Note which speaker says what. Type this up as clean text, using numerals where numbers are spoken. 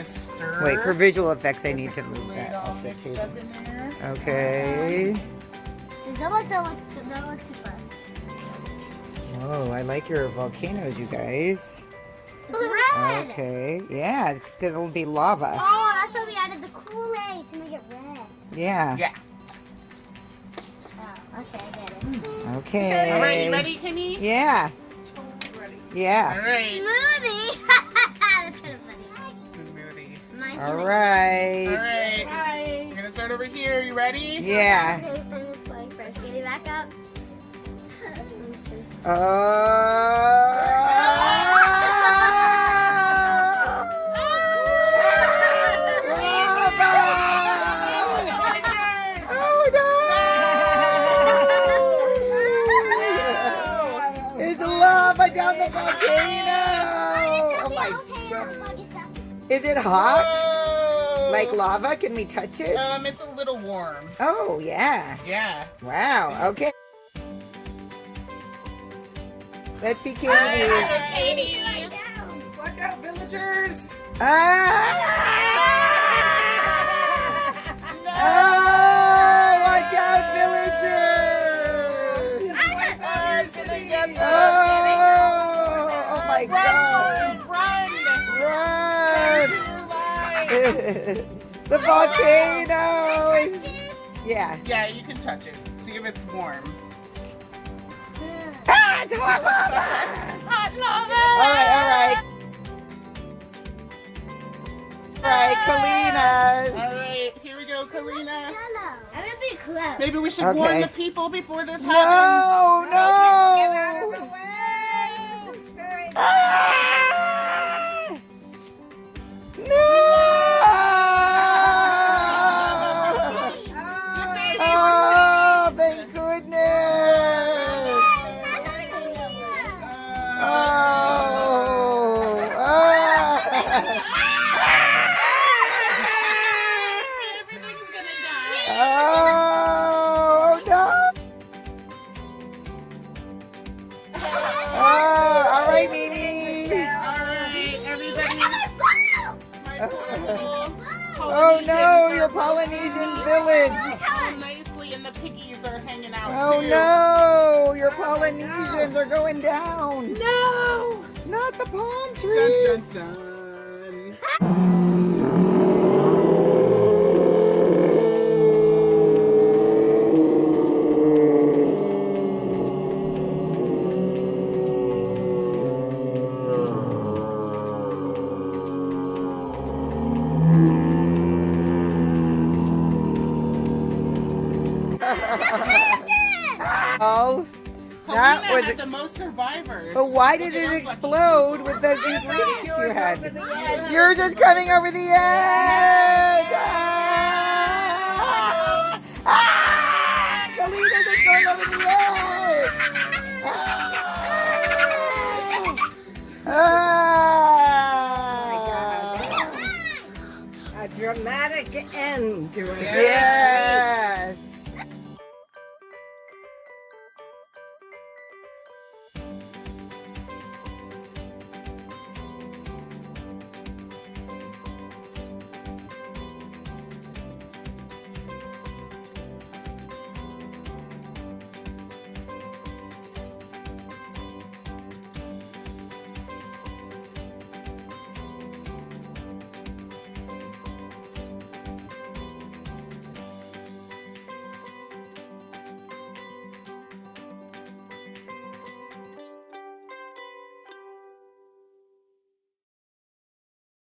Speaker 1: gonna stir.
Speaker 2: Wait, for visual effects, I need to move
Speaker 1: Lid
Speaker 2: that
Speaker 1: all
Speaker 2: off the
Speaker 1: mixed
Speaker 2: table.
Speaker 1: up in there.
Speaker 2: Okay.
Speaker 3: That looks too fun.
Speaker 2: Oh, I like your volcanoes, you guys.
Speaker 3: It's red!
Speaker 2: Okay. Yeah, it's because it'll be lava.
Speaker 3: Oh, that's why we added the Kool-Aid to make it red.
Speaker 2: Yeah.
Speaker 1: Yeah.
Speaker 3: Oh, okay, I get it.
Speaker 2: Okay.
Speaker 1: All right, you ready, Kimmy?
Speaker 2: Yeah.
Speaker 1: Ready.
Speaker 2: Yeah.
Speaker 1: All right.
Speaker 3: Smoothie! That's kind of funny.
Speaker 1: Smoothie.
Speaker 3: Mine's
Speaker 2: All
Speaker 1: All
Speaker 2: right.
Speaker 1: right. I'm gonna start over here. You ready?
Speaker 2: Yeah.
Speaker 3: Okay, I'm going first. Get it back up.
Speaker 2: It's lava down the volcano! Oh my god. Is it hot?
Speaker 1: Whoa.
Speaker 2: Like lava? Can we touch it?
Speaker 1: It's a little warm.
Speaker 2: Oh, yeah.
Speaker 1: Yeah.
Speaker 2: Wow. Okay. Let's see
Speaker 1: All right,
Speaker 2: Katie.
Speaker 1: here's Katie. Watch out, villagers.
Speaker 2: Ah!
Speaker 1: No.
Speaker 2: Oh, watch out, villagers! Oh, oh my god!
Speaker 1: Run!
Speaker 2: Run! The volcano! is- Yeah.
Speaker 1: Yeah, you can touch it. See if it's warm.
Speaker 2: Ah, it's hot lava!
Speaker 1: Hot lava!
Speaker 2: All right, Kalina's.
Speaker 1: All right, here we go, Kalina.
Speaker 3: I'm gonna be close.
Speaker 1: Maybe we should
Speaker 2: Okay.
Speaker 1: warn the people before this happens.
Speaker 2: No, no! Ah! No! Oh, thank goodness! Oh!
Speaker 1: Everything's gonna die.
Speaker 2: Oh, no! Oh, all right, Mimi.
Speaker 1: All right, everybody. My portable
Speaker 2: Oh no,
Speaker 1: Polynesians
Speaker 2: your
Speaker 1: are
Speaker 2: Polynesian village.
Speaker 1: all nicely, and the piggies are hanging out
Speaker 2: Oh
Speaker 1: too.
Speaker 2: no, your Polynesians are going down.
Speaker 1: No!
Speaker 2: Not the palm
Speaker 1: Dun,
Speaker 2: trees.
Speaker 1: dun, dun.
Speaker 2: Oh,
Speaker 1: Kalina
Speaker 2: that
Speaker 1: had
Speaker 2: was.
Speaker 1: the most survivors.
Speaker 2: But why did
Speaker 1: Look
Speaker 2: it
Speaker 1: at us, lucky
Speaker 2: explode with the ingredients you had? You're just coming over the edge. Ah! Ah! Kalina's just going over the edge. Ah!
Speaker 4: A dramatic end to it.
Speaker 2: Yes.